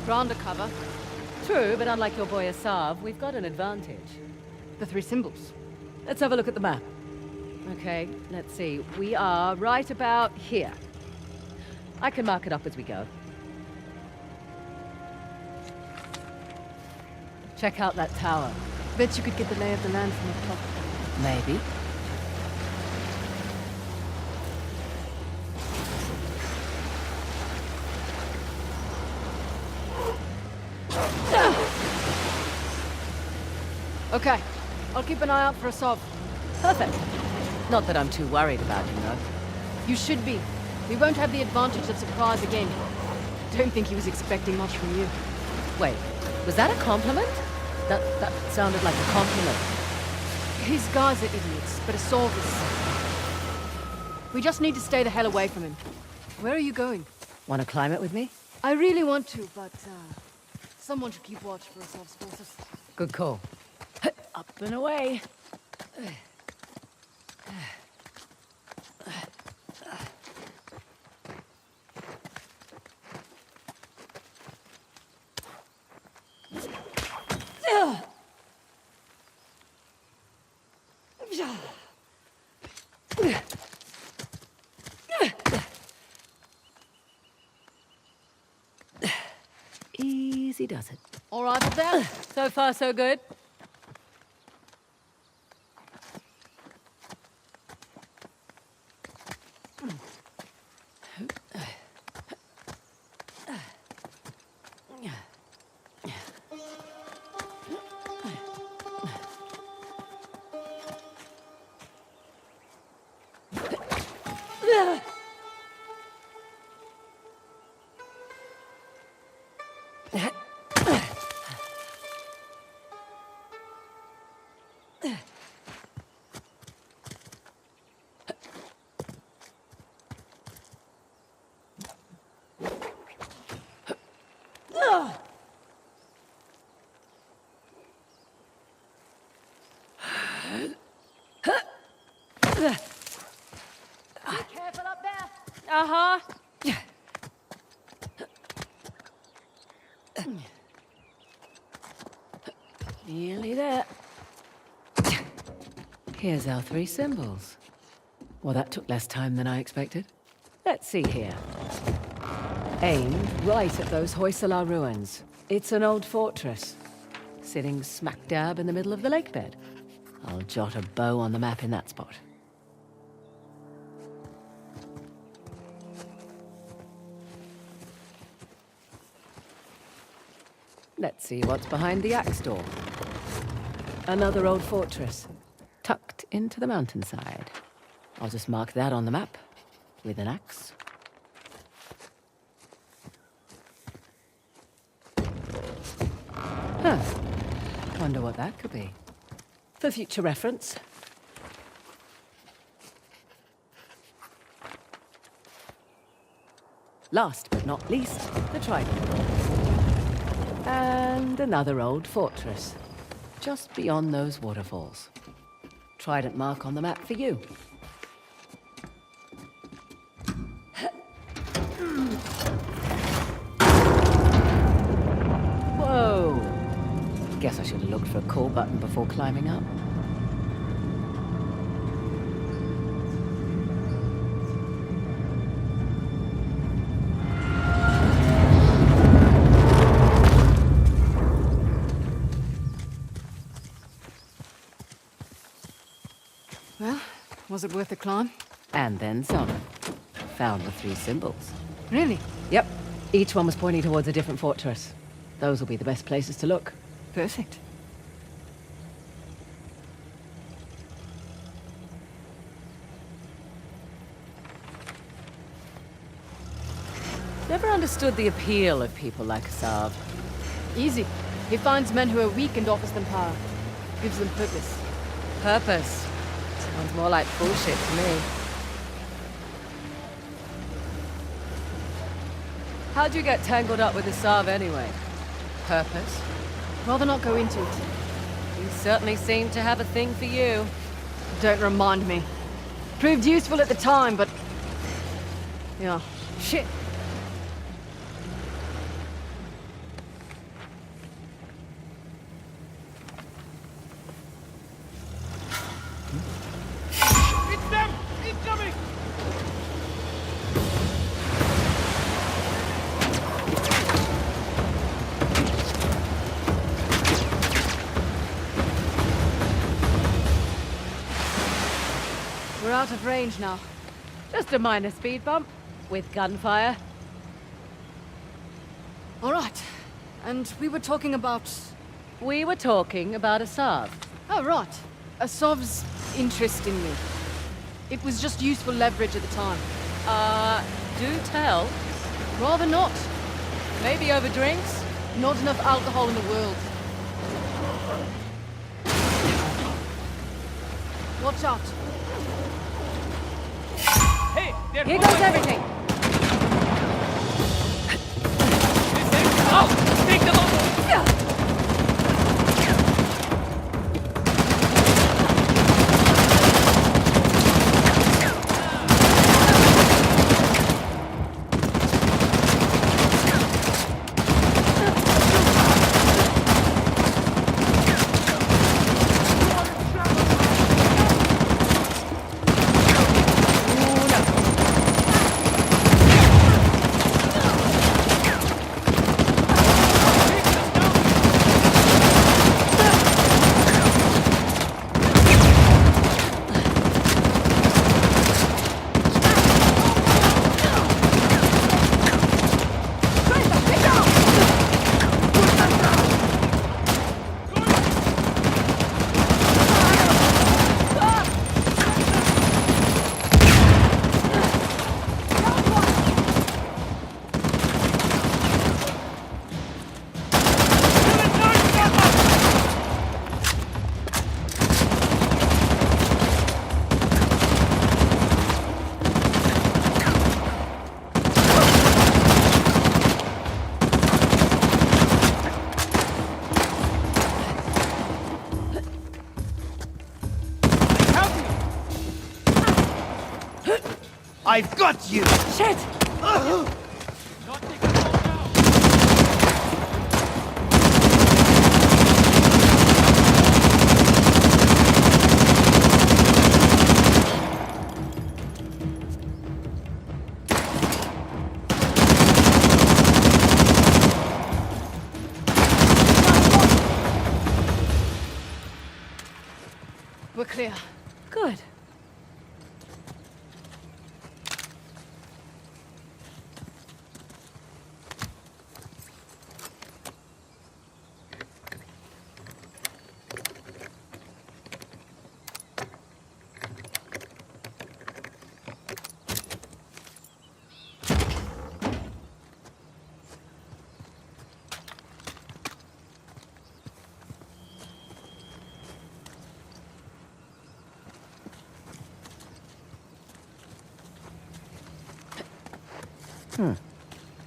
We're undercover. True, but unlike your boy Asav, we've got an advantage. The three symbols. Let's have a look at the map. Okay, let's see. We are right about here. I can mark it up as we go. Check out that tower. Bet you could get the lay of the land from up top. Maybe. Okay, I'll keep an eye out for Asav. Perfect. Not that I'm too worried about him, though. You should be. We won't have the advantage of surprise again. Don't think he was expecting much from you. Wait, was that a compliment? That sounded like a compliment. His guys are idiots, but Asav is... We just need to stay the hell away from him. Where are you going? Want to climb it with me? I really want to, but someone should keep watch for Asav's forces. Good call. Up and away. Easy does it. All right up there? So far, so good. Be careful up there. Uh-huh. Nearly there. Here's our three symbols. Well, that took less time than I expected. Let's see here. Aimed right at those Hoysala ruins. It's an old fortress, sitting smack dab in the middle of the lake bed. I'll jot a bow on the map in that spot. Let's see what's behind the axe door. Another old fortress, tucked into the mountainside. I'll just mark that on the map with an axe. Huh. Wonder what that could be. For future reference. Last but not least, the trident. And another old fortress, just beyond those waterfalls. Trident mark on the map for you. Whoa! Guess I should have looked for a call button before climbing up. Well, was it worth the climb? And then some. Found the three symbols. Really? Yep. Each one was pointing towards a different fortress. Those will be the best places to look. Perfect. Never understood the appeal of people like Asav. Easy. He finds men who are weak and offers them power. Gives them purpose. Purpose. Sounds more like bullshit to me. How'd you get tangled up with Asav anyway? Purpose? Rather not go into it. He certainly seemed to have a thing for you. Don't remind me. Proved useful at the time, but... yeah. Shit. out of range now. Just a minor speed bump with gunfire. All right. And we were talking about... We were talking about Asav. Oh, right. Asav's interest in me. It was just useful leverage at the time. Do tell. Rather not. Maybe over drinks? Not enough alcohol in the world. Watch out. Hey, there Here goes everything! Oh, take them over! I've got you! Shit! We're clear. Good.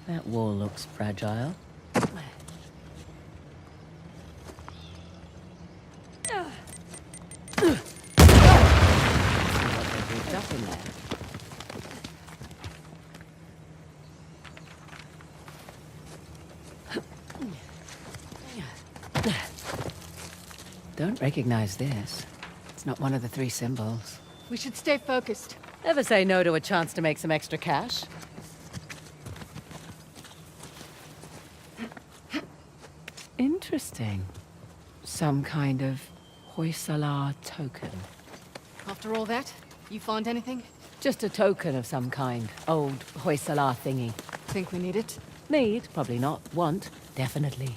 That wall looks fragile. Up in there. Don't recognize this. It's not one of the three symbols. We should stay focused. Ever say no to a chance to make some extra cash? Interesting. Some kind of Hoysala token. After all that, you find anything? Just a token of some kind. Old Hoysala thingy. Think we need it? Need? Probably not. Want? Definitely.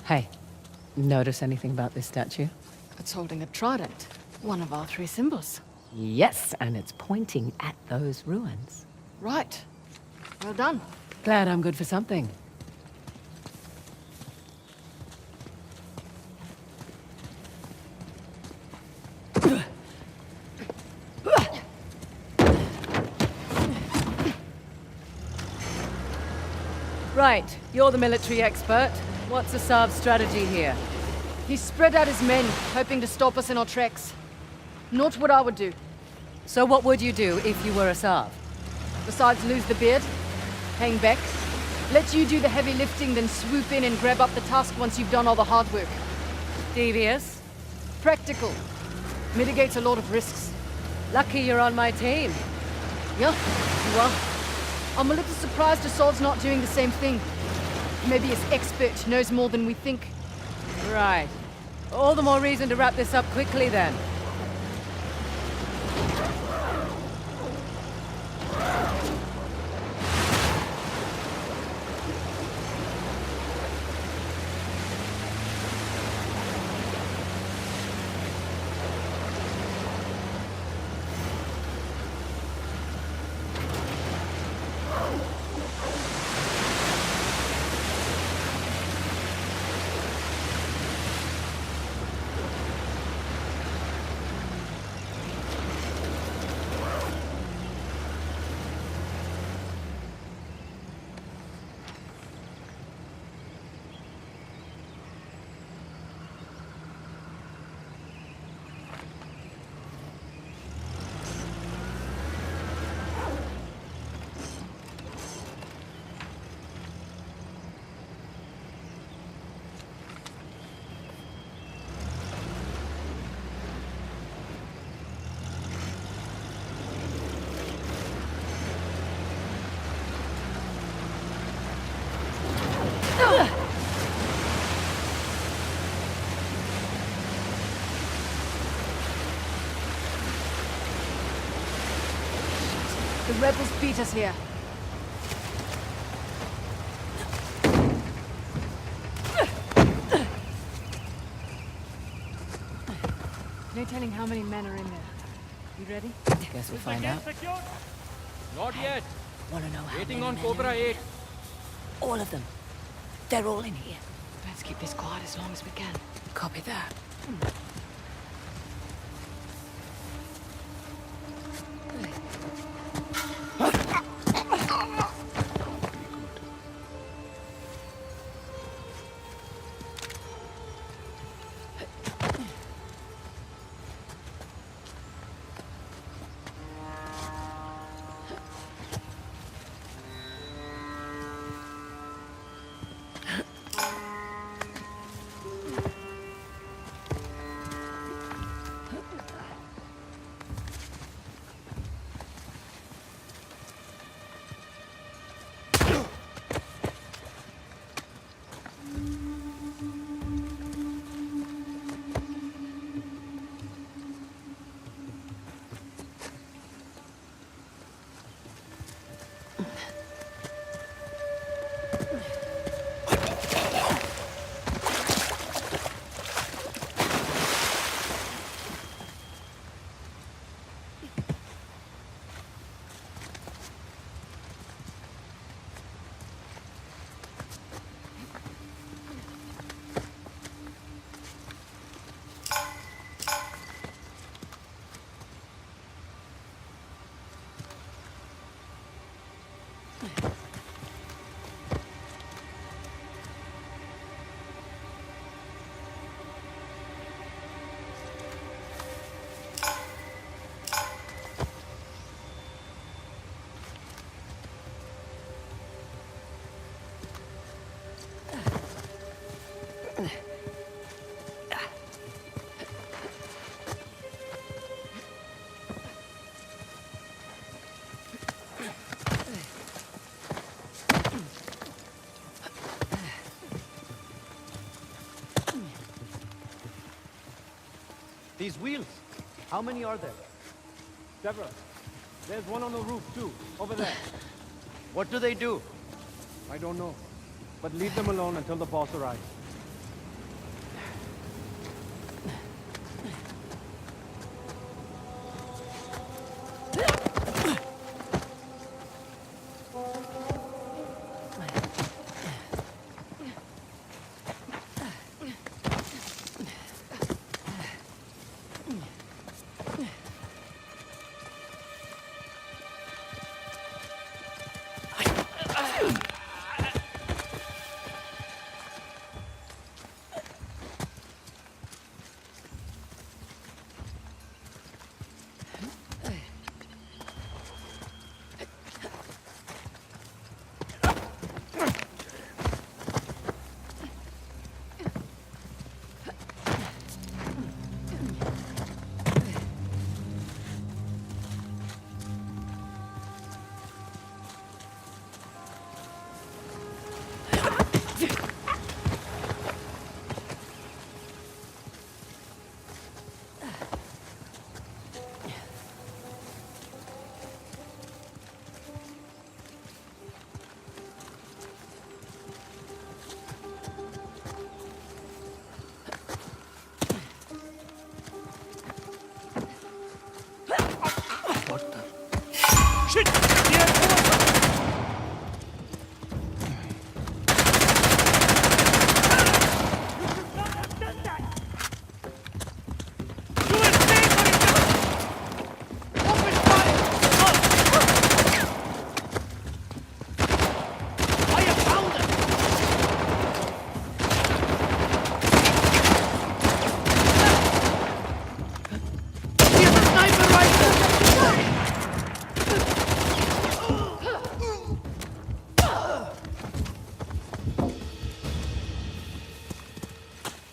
Hey, notice anything about this statue? It's holding a trident. One of our three symbols. Yes, and it's pointing at those ruins. Right. Well done. Glad I'm good for something. Right, you're the military expert. What's Asav's strategy here? He spread out his men, hoping to stop us in our tracks. Not what I would do. So what would you do if you were Asav? Besides lose the beard, hang back, let you do the heavy lifting, then swoop in and grab up the tusk once you've done all the hard work. Devious? Practical. Mitigates a lot of risks. Lucky you're on my team. Yeah, you are. I'm a little surprised Assault's not doing the same thing. Maybe his expert knows more than we think. Right. All the more reason to wrap this up quickly then. The rebels beat us here. No telling how many men are in there. You ready? Guess we'll find out. Secured? Not yet. Want to know how Waiting many on men Cobra are in 8. here? All of them. They're all in here. Let's keep this quiet as long as we can. Copy that. These wheels, how many are there? Several. There's one on the roof too, over there. What do they do? I don't know. But leave them alone until the boss arrives.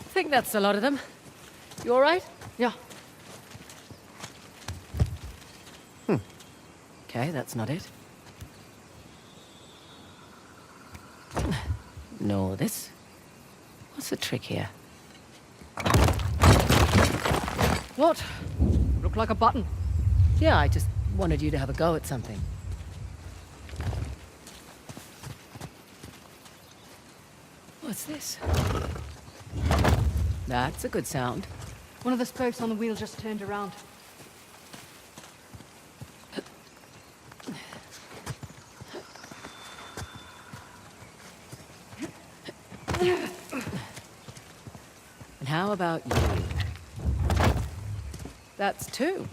I think that's a lot of them. You all right? Yeah. Okay, that's not it. ignore this. What's the trick here? What? Looked like a button. Yeah, I just wanted you to have a go at something. What's this? That's a good sound. One of the spokes on the wheel just turned around. And how about you? That's two.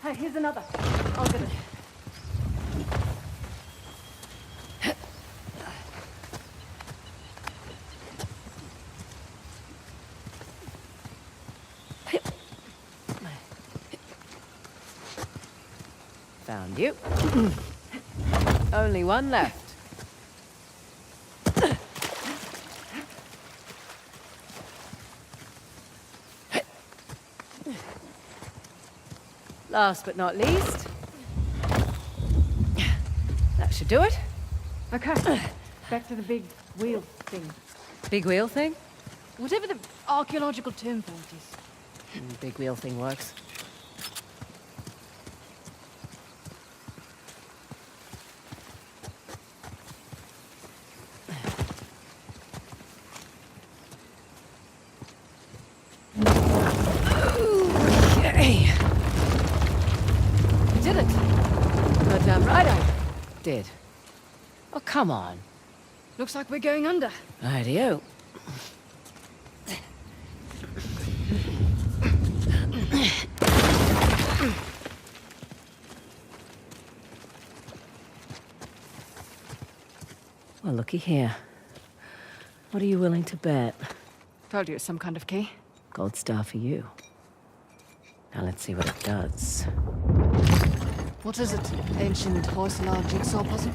Hey, here's another. I'll get it. Found you. Only one left. Last but not least. That should do it. Okay, back to the big wheel thing. Big wheel thing? Whatever the archaeological term for it is. Big wheel thing works. Okay. You did it. Goddamn right I did. Oh, come on. Looks like we're going under. Rightio. Well, looky here. What are you willing to bet? Told you it's some kind of key. Gold star for you. Now let's see what it does. What is it? Ancient Hoysala jigsaw puzzle?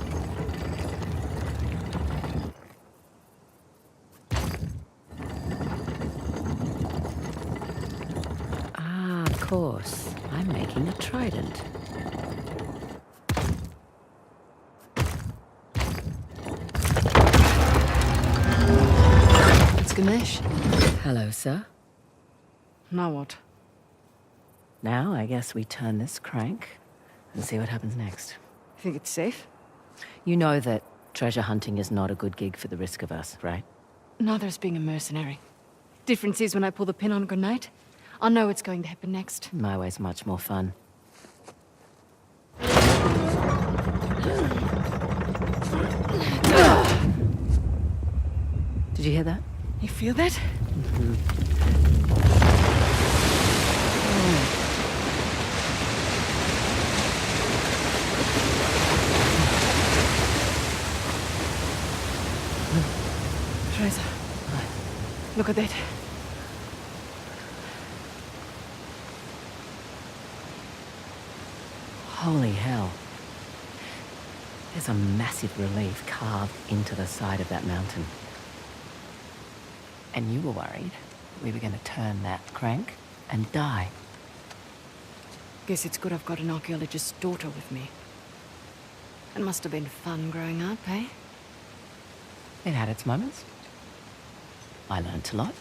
Ah, of course. I'm making a trident. It's Ganesh. Hello, sir. Now what? Now I guess we turn this crank and see what happens next. You think it's safe? You know that treasure hunting is not a good gig for the risk of us, right? Neither is being a mercenary. Difference is when I pull the pin on a grenade, I know what's going to happen next. My way's much more fun. Did you hear that? You feel that? Fraser, look at that. Holy hell. There's a massive relief carved into the side of that mountain. And you were worried we were going to turn that crank and die. Guess it's good I've got an archaeologist's daughter with me. It must have been fun growing up, eh? It had its moments. I learnt a lot.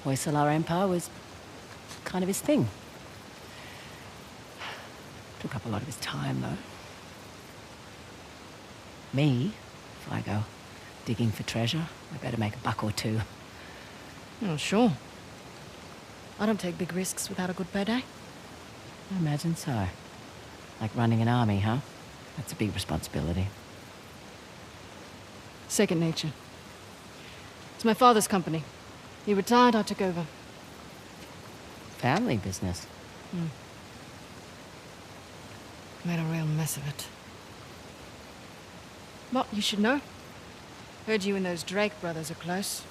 Hoysala Empire was kind of his thing. Took up a lot of his time, though. Me, if I go digging for treasure, I better make a buck or two. Oh, sure. I don't take big risks without a good payday. I imagine so. Like running an army, huh? That's a big responsibility. Second nature. It's my father's company. He retired, I took over. Family business. Made a real mess of it. What, you should know? Heard you and those Drake brothers are close.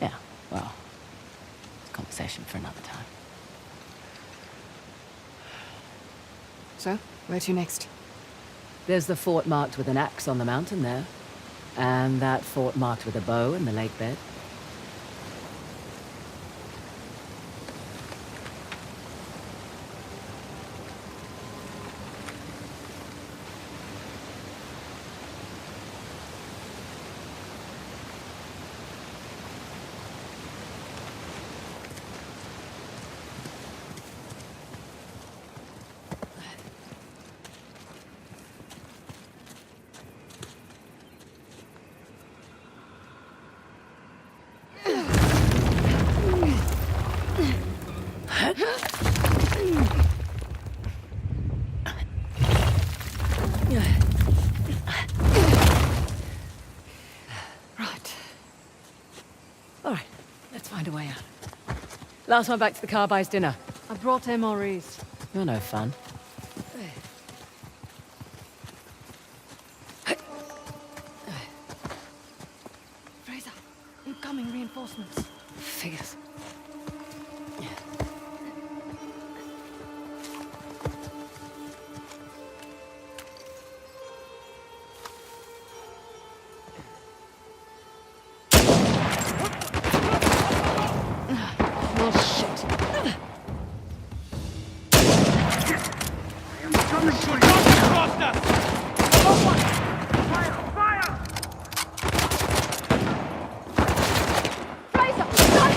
Yeah, well, it's a conversation for another time. So, where to next? There's the fort marked with an axe on the mountain there. And that fort marked with a bow in the lake bed. Right. All right, let's find a way out. Last one back to the car buys dinner. I brought MREs. You're no fun. Fraser, incoming reinforcements. Figures. Oh, shit. Should not be crossed us! Fraser! Fraser!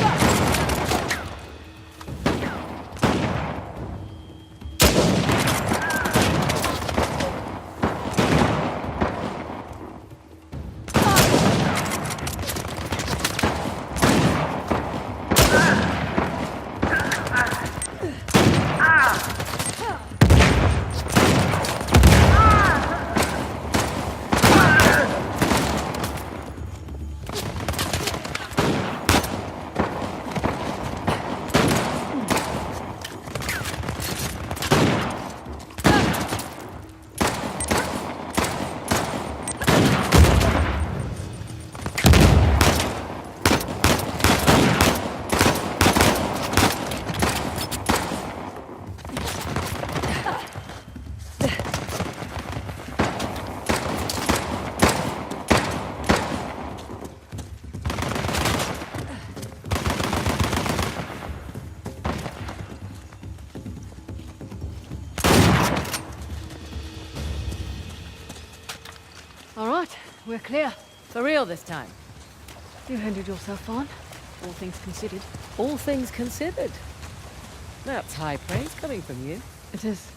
All right, we're clear. For real this time. You handled yourself on, all things considered. All things considered. That's high praise coming from you. It is.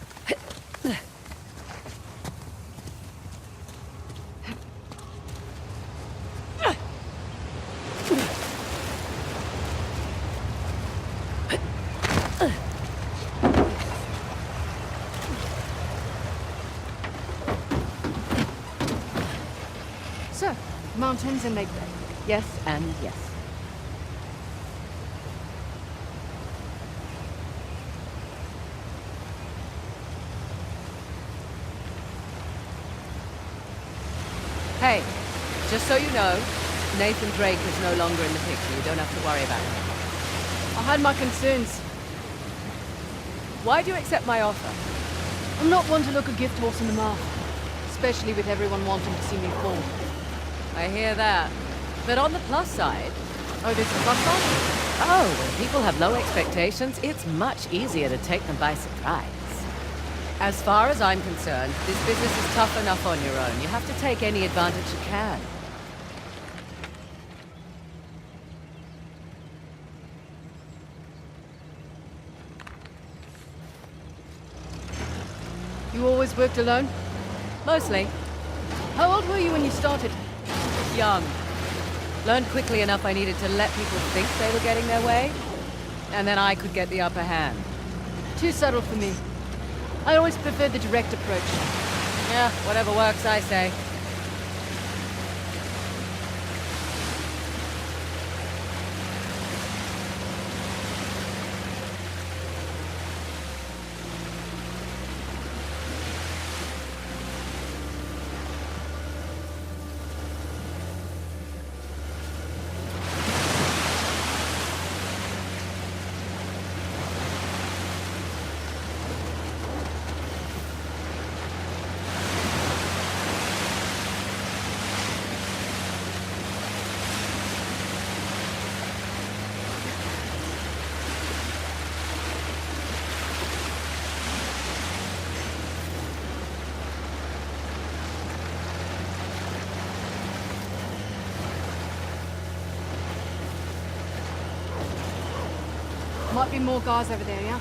So, mountains and lake bed. Yes and yes. Hey, just so you know, Nathan Drake is no longer in the picture. You don't have to worry about him. I had my concerns. Why do you accept my offer? I'm not one to look a gift horse in the mouth, especially with everyone wanting to see me fall. I hear that. But on the plus side... Oh, there's a plus side? Oh, when people have low expectations, it's much easier to take them by surprise. As far as I'm concerned, this business is tough enough on your own. You have to take any advantage you can. You always worked alone? Mostly. How old were you when you started? Young. Learned quickly enough I needed to let people think they were getting their way, and then I could get the upper hand. Too subtle for me. I always preferred the direct approach. Yeah, whatever works, I say. Might be more guys over there, yeah?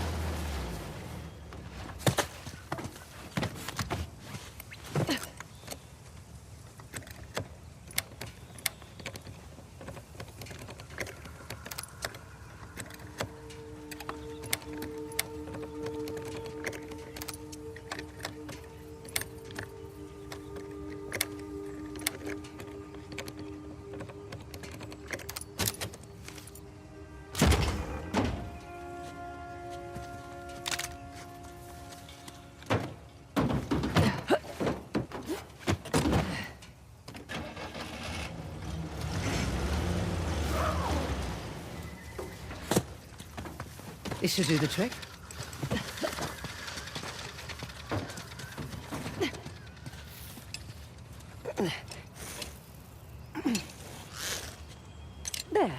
This should do the trick. There.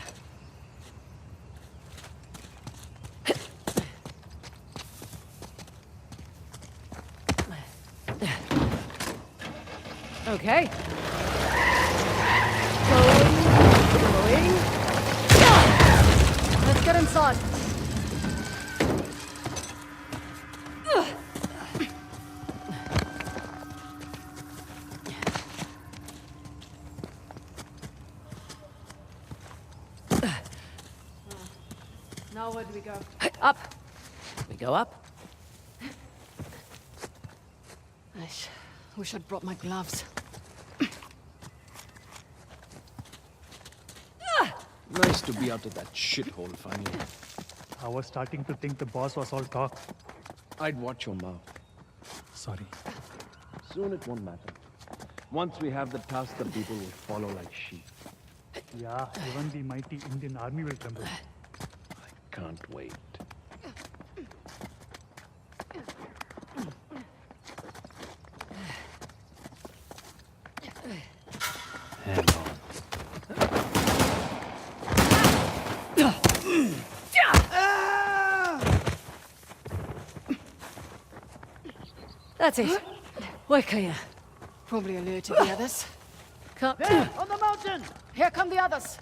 Okay. Going. Let's get inside. Now where do we go? Up. We go up. I wish I'd brought my gloves. Nice to be out of that shithole finally. I was starting to think the boss was all talk. I'd watch your mouth. Sorry. Soon it won't matter. Once we have the task, the people will follow like sheep. Yeah, even the mighty Indian army will tremble. I can't wait. Hang on. That's it. We're clear. Probably alerted the others. Cut. There, on the mountain! Here come the others.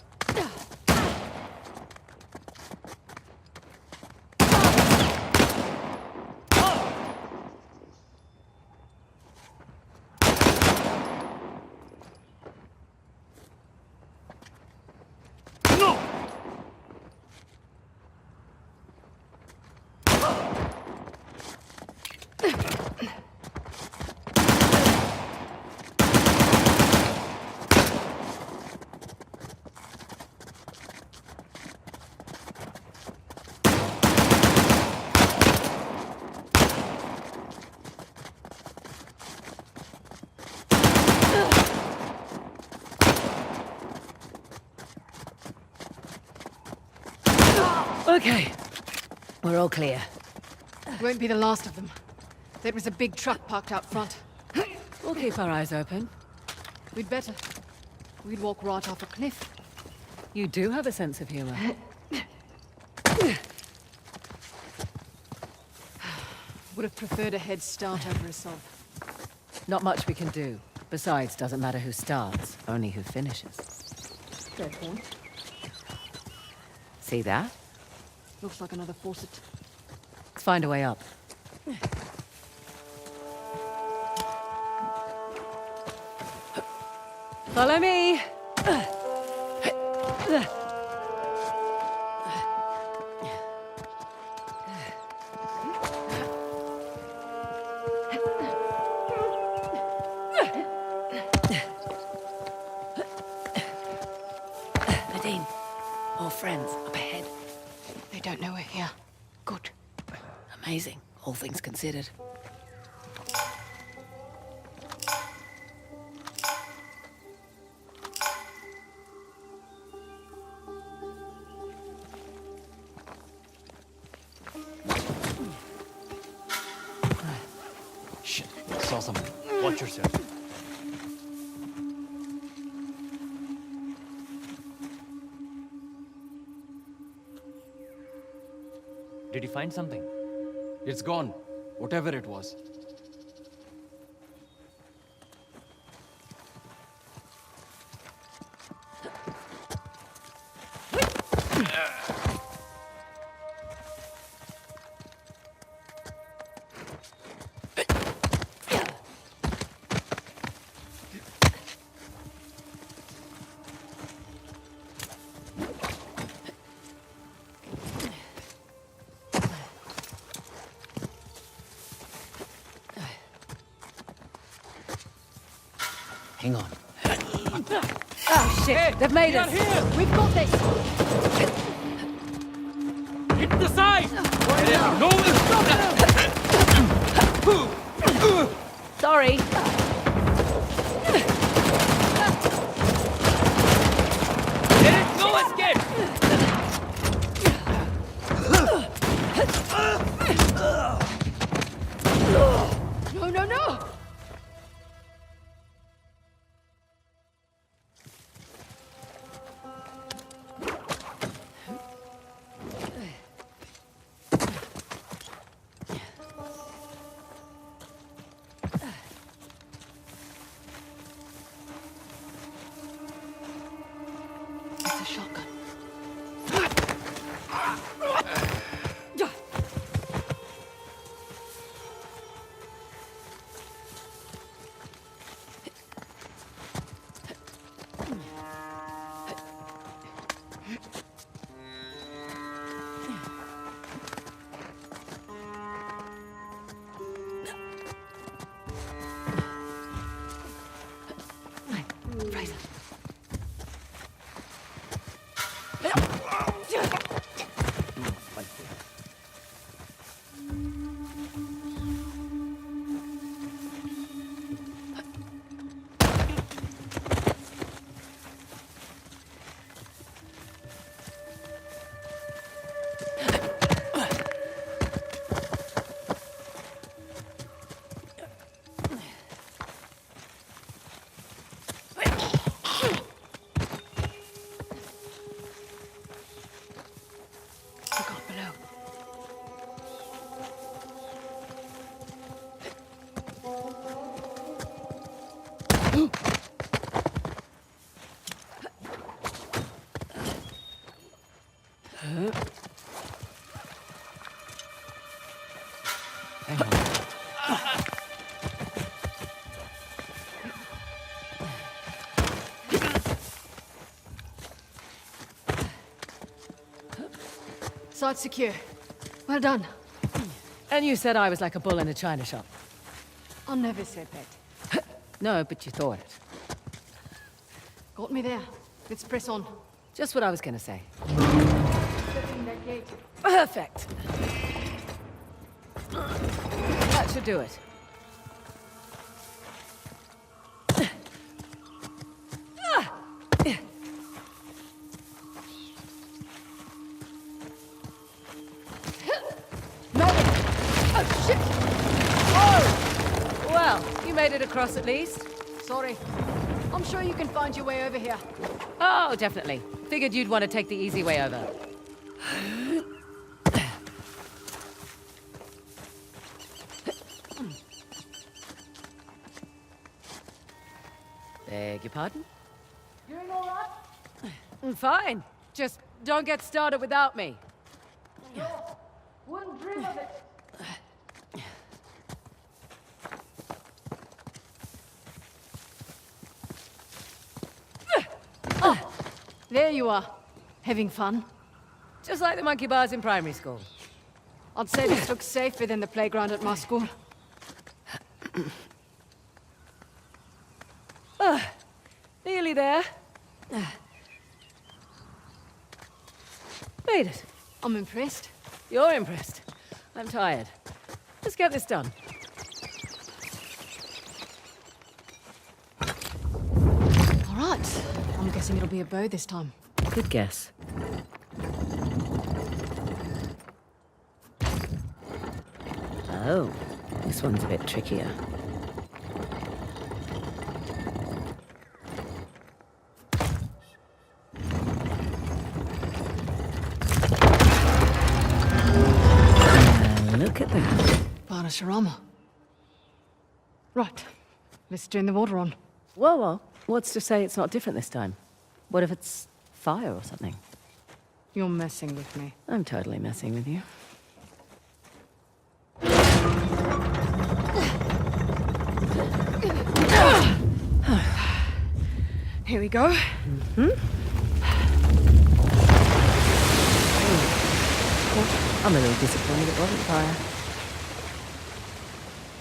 Okay. We're all clear. Won't be the last of them. There was a big truck parked out front. We'll keep our eyes open. We'd better. We'd walk right off a cliff. You do have a sense of humor. Would have preferred a head start over assault. Not much we can do. Besides, doesn't matter who starts, only who finishes. Fair point. See that? Looks like another faucet. Let's find a way up. Follow me! Nadine, more friends up ahead. They don't know we're here. Good. Amazing, all things considered. Shit, I saw something. Watch yourself. Did you find something? It's gone. Whatever it was. Hang on. Oh shit! They've made us. We've got this! Hit the side! No! Sorry. There is no escape! No, no, no! It's a shotgun. Fraser. Look out below. Hang on. Site secure. Well done. And you said I was like a bull in a china shop. I never said that. No, but you thought it. Got me there. Let's press on. Just what I was gonna say. Opening that gate. Perfect. That should do it. Made it! Oh, shit! Whoa! Well, you made it across at least. Sorry. I'm sure you can find your way over here. Oh, definitely. Figured you'd want to take the easy way over. Beg your pardon? Doing all right? Fine. Just don't get started without me. Wouldn't dream of it. Oh, there you are. Having fun? Just like the monkey bars in primary school. I'd say this looks safer than the playground at my school. Nearly there. Made it. I'm impressed. You're impressed. I'm tired. Let's get this done. All right. I'm guessing it'll be a bow this time. Good guess. Oh, this one's a bit trickier. Look at that. Parashurama. Right. Let's turn the water on. Whoa, whoa. What's to say it's not different this time? What if it's fire or something? You're messing with me. I'm totally messing with you. Here we go. I'm a little disappointed it wasn't fire.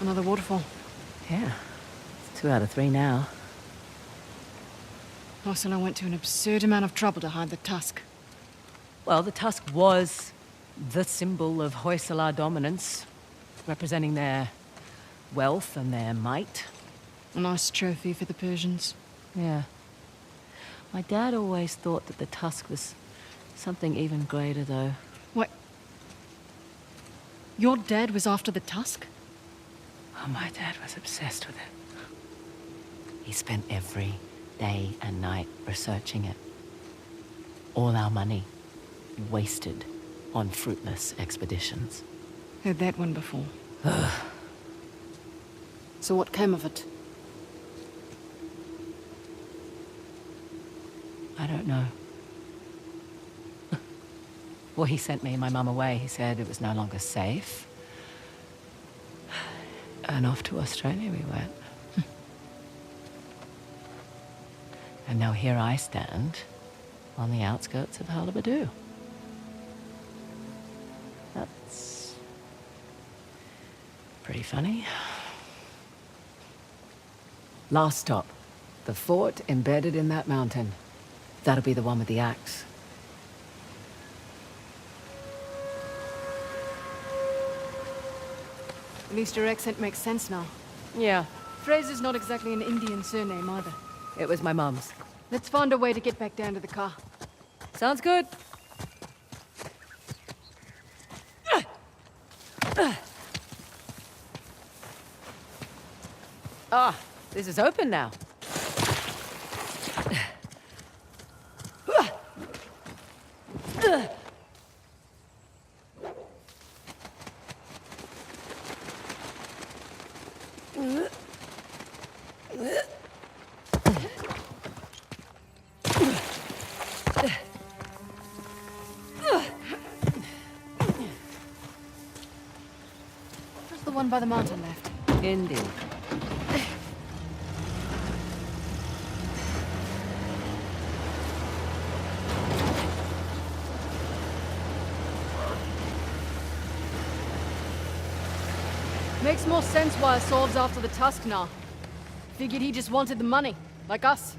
Another waterfall. Yeah. It's 2 out of 3 now. Ursula went to an absurd amount of trouble to hide the tusk. Well, the tusk was the symbol of Hoysala dominance, representing their wealth and their might. A nice trophy for the Persians. Yeah. My dad always thought that the tusk was something even greater, though. What? Your dad was after the tusk? Oh, my dad was obsessed with it. He spent every day and night researching it. All our money wasted on fruitless expeditions. Heard that one before. So what came of it? I don't know. Well, he sent me and my mum away. He said it was no longer safe. And off to Australia we went. And now here I stand on the outskirts of Hullabaloo. That's pretty funny. Last stop. The fort embedded in that mountain. That'll be the one with the axe. At least your accent makes sense now. Yeah, Fraser's not exactly an Indian surname either. it was my mum's. Let's find a way to get back down to the car. Sounds good. Ah, this is open now. Just the one by the mountain left. Indeed. Makes more sense why Assault's after the tusk now. Figured he just wanted the money, like us.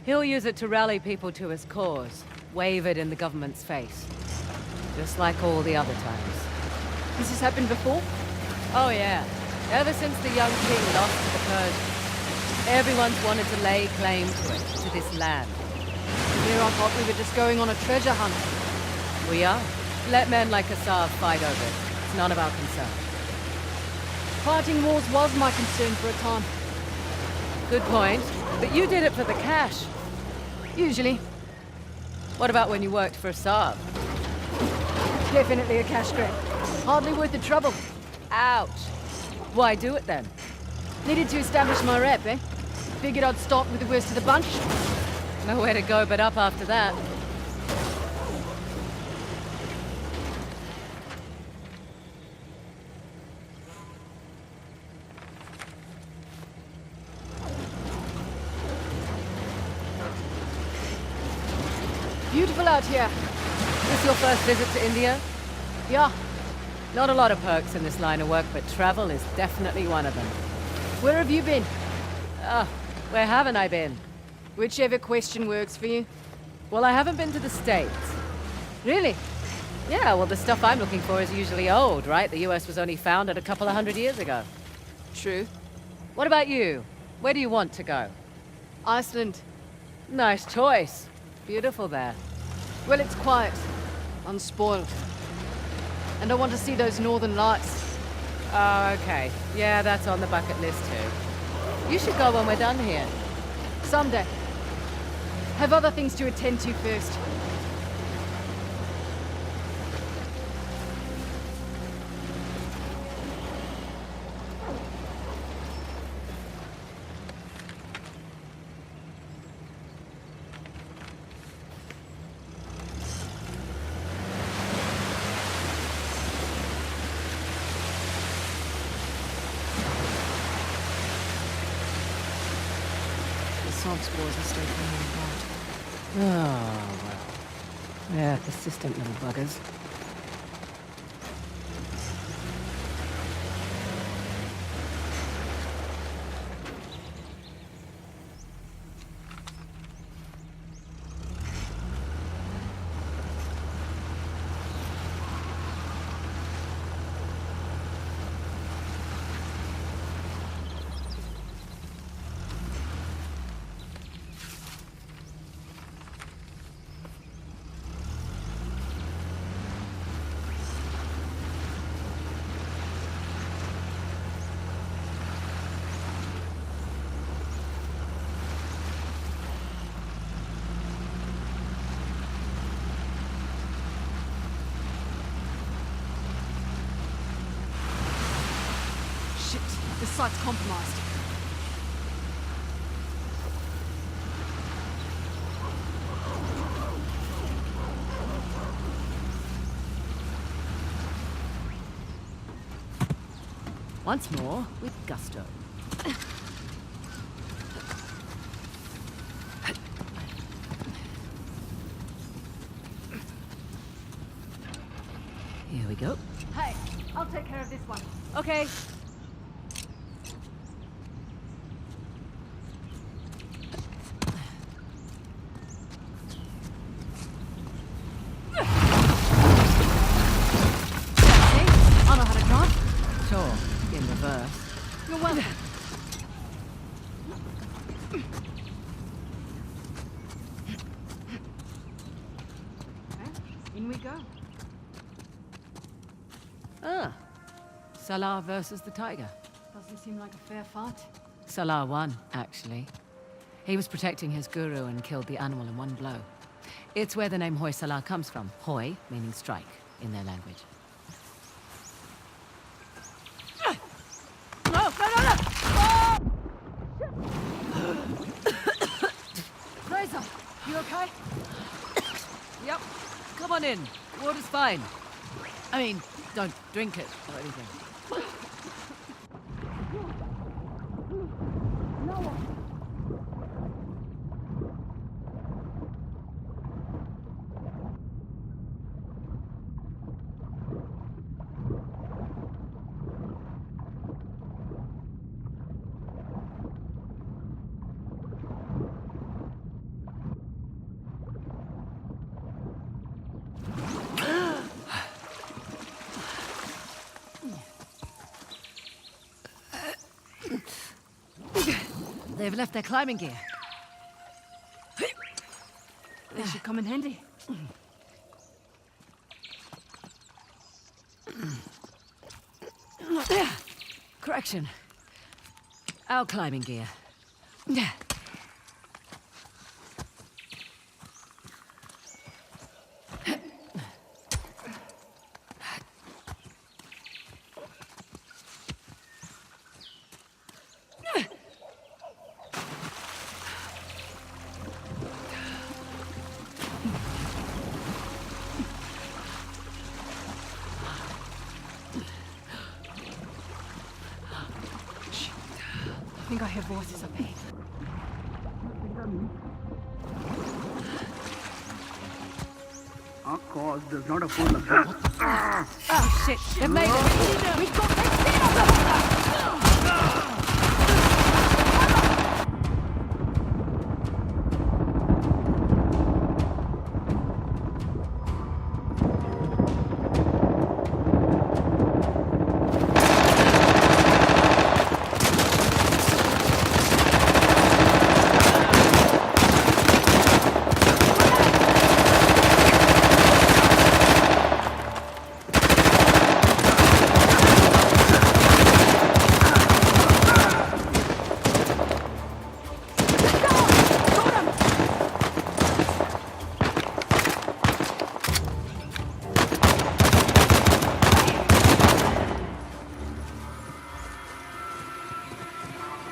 He'll use it to rally people to his cause, wave it in the government's face. Just like all the other times. This has happened before? Oh yeah, ever since the young king lost to the Persians. Everyone's wanted to lay claim to it, to this land. Here I thought we were just going on a treasure hunt. We are. Let men like Assad fight over it. It's none of our concern. Fighting wars was my concern for a time. Good point. But you did it for the cash. Usually. What about when you worked for Assad? Definitely a cash grab. Hardly worth the trouble. Ouch. Why do it then? Needed to establish my rep, eh? Figured I'd start with the worst of the bunch. Nowhere to go but up after that. Beautiful out here. This your first visit to India? Yeah. Not a lot of perks in this line of work, but travel is definitely one of them. Where have you been? Where haven't I been? Whichever question works for you. Well, I haven't been to the States. Really? Yeah, well, the stuff I'm looking for is usually old, right? The US was only founded a couple of 100 years ago. True. What about you? Where do you want to go? Iceland. Nice choice. Beautiful there. Well, it's quiet. Unspoiled. And I want to see those northern lights. Oh, okay. Yeah, that's on the bucket list too. You should go when we're done here. Someday. Have other things to attend to first. Sod spores are still coming apart. Oh, well. Yeah, persistent little buggers. The site's compromised. Once more, with gusto. Here we go. Hey, I'll take care of this one. Okay. I know how to drive. Sure, in reverse. You're welcome. In we go. Ah. Salah versus the tiger. Doesn't seem like a fair fight. Salah won, actually. He was protecting his guru and killed the animal in one blow. It's where the name Hoi Salah comes from. Hoi, meaning strike, in their language. No! Oh! Razor, you okay? Yep. Come on in. Water's fine. I mean, don't drink it or anything. They've left their climbing gear. They should come in handy. Correction. Our climbing gear. I think I hear voices up here. Our cause does not afford the Oh shit, they've made it! We've got that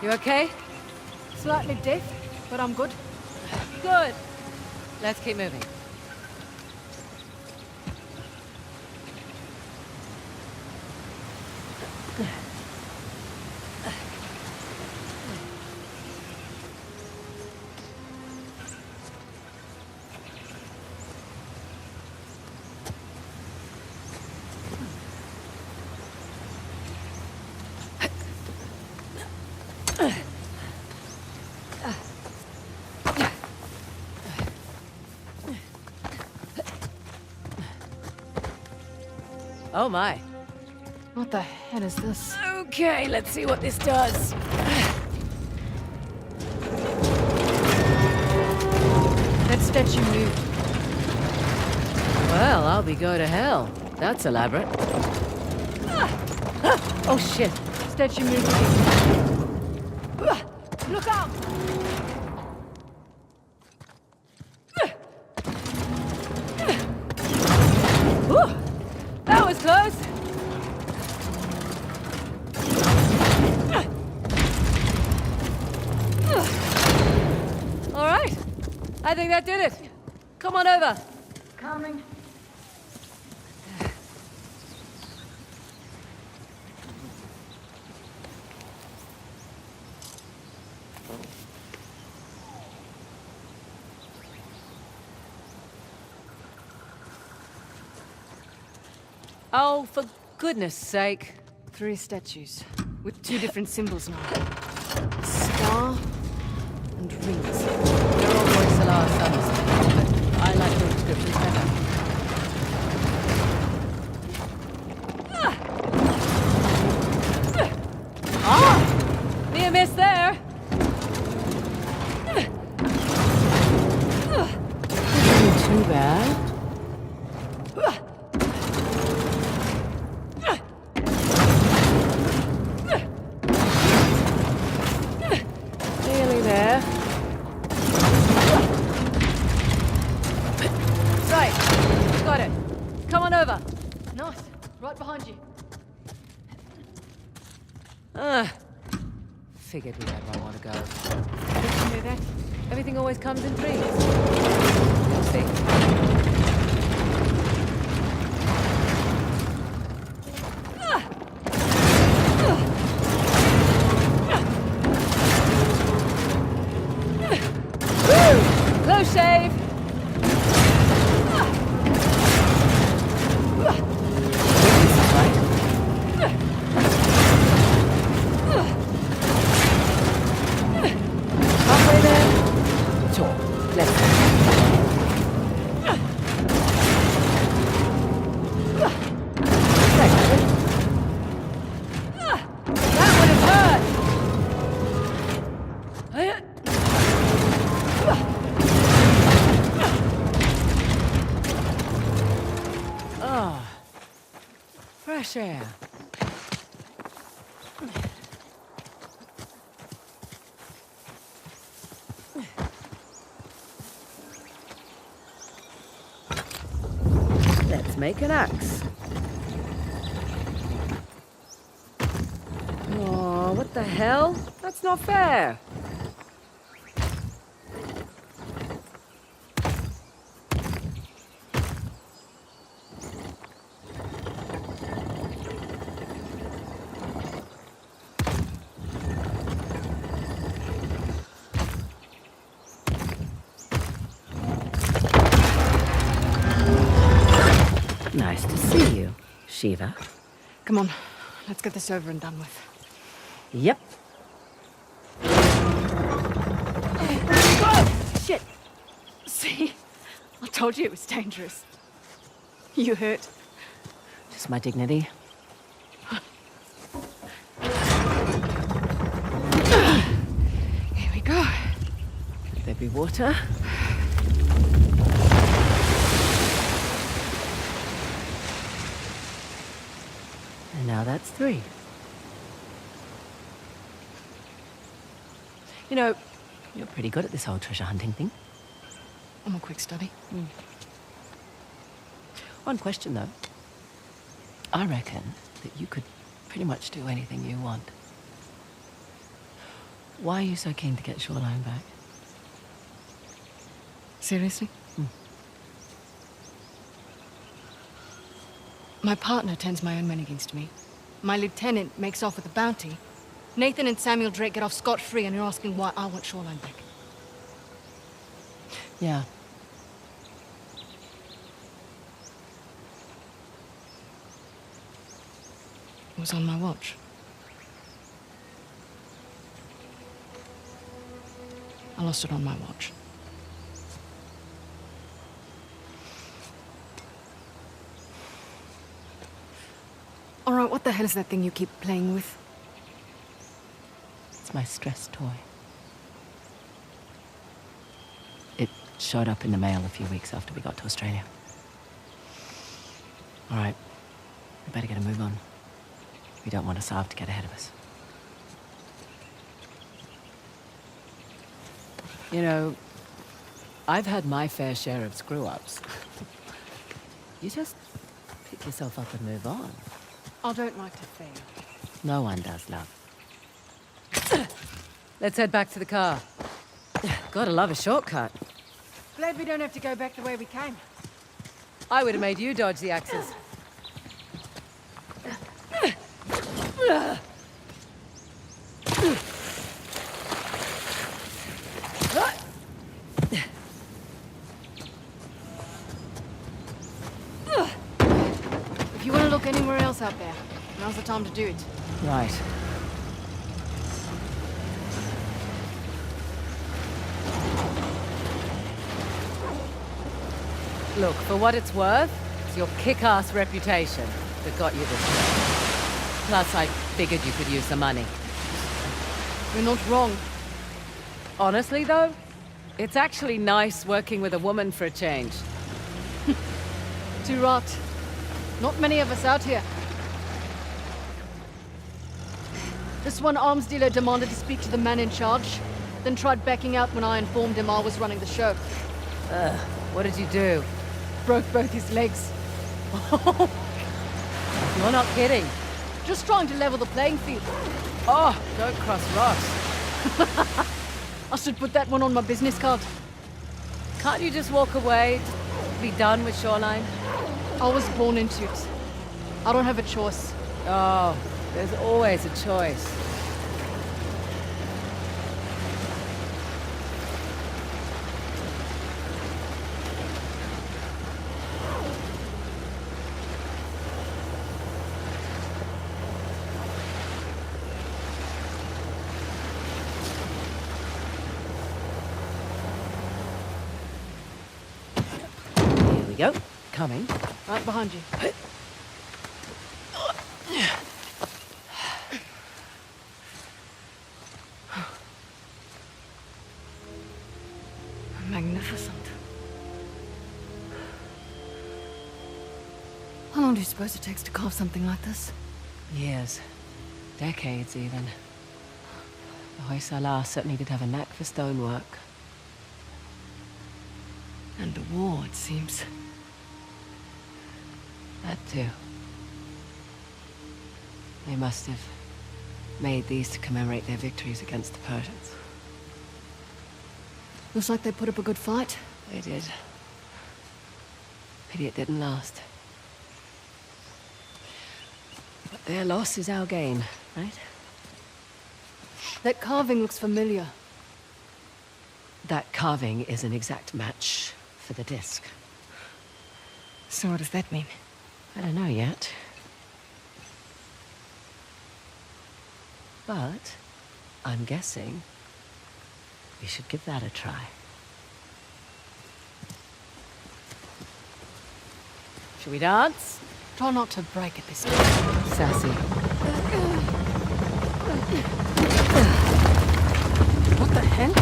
You okay? Slightly deaf, but I'm good. Good. Let's keep moving. Oh my. What the hell is this? Okay, let's see what this does. That statue moved. Well, I'll be go to hell. That's elaborate. Oh shit. Statue moved again. Look out! That was close. I think that did it. Come on over. Coming. Oh, for goodness sake. 3 statues with 2 different symbols now. Star and rings. They're all Hoysalar sons, but I like your descriptions better. Ah! Near miss there. Isn't too bad. Nearly there. Right, got it. Come on over. Nice. Right behind you. Figured we had one more to go. Did you know that? Everything always comes in threes. You'll see. Close shave. Halfway there. Sure. Let's go. That would have hurt. Oh, fresh air. Let's make an axe. Oh, what the hell? That's not fair. Nice to see you, Shiva. Come on. Let's get this over and done with. Yep. Shit! See? I told you it was dangerous. You hurt. Just my dignity. Here we go. There be water. And now that's 3. You know, you're pretty good at this whole treasure hunting thing. I'm a quick study. One question, though. I reckon that you could pretty much do anything you want. Why are you so keen to get Shoreline back? Seriously? My partner turns my own men against me. My lieutenant makes off with a bounty. Nathan and Samuel Drake get off scot-free, and you're asking why I want Shoreline back. Yeah. It was on my watch. I lost it on my watch. All right, what the hell is that thing you keep playing with? It's my stress toy. It showed up in the mail a few weeks after we got to Australia. All right, we better get a move on. We don't want Asav to get ahead of us. You know, I've had my fair share of screw-ups. You just pick yourself up and move on. I don't like to fail. No one does, love. Let's head back to the car. Gotta love a shortcut. Glad we don't have to go back the way we came. I would have made you dodge the axes. If you want to look anywhere else out there, now's the time to do it. Right. Look, for what it's worth, it's your kick-ass reputation that got you this job. Plus, I figured you could use the money. You're not wrong. Honestly, though, it's actually nice working with a woman for a change. Too right. Not many of us out here. This one arms dealer demanded to speak to the man in charge, then tried backing out when I informed him I was running the show. What did you do? Broke both his legs. You're not kidding. Just trying to level the playing field. Oh, don't cross Ross. I should put that one on my business card. Can't you just walk away? Be done with Shoreline? I was born into it. I don't have a choice. Oh, there's always a choice. Here we go. Coming. Right behind you. Magnificent. How long do you suppose it takes to carve something like this? Years. Decades, even. The Hoysala certainly did have a knack for stonework. And the war, it seems. That too. They must have made these to commemorate their victories against the Persians. Looks like they put up a good fight. They did. Pity it didn't last. But their loss is our gain, right? That carving looks familiar. That carving is an exact match for the disc. So what does that mean? I don't know yet. But I'm guessing we should give that a try. Should we dance? Try not to break it this time. Sassy. What the hell?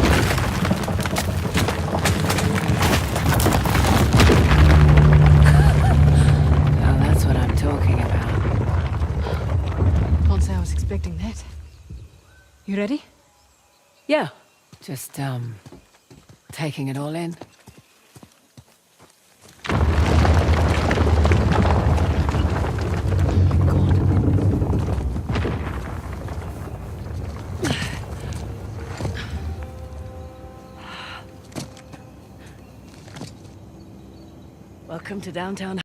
Now that's what I'm talking about. Can't say I was expecting that. You ready? Yeah. Just, taking it all in. Welcome to downtown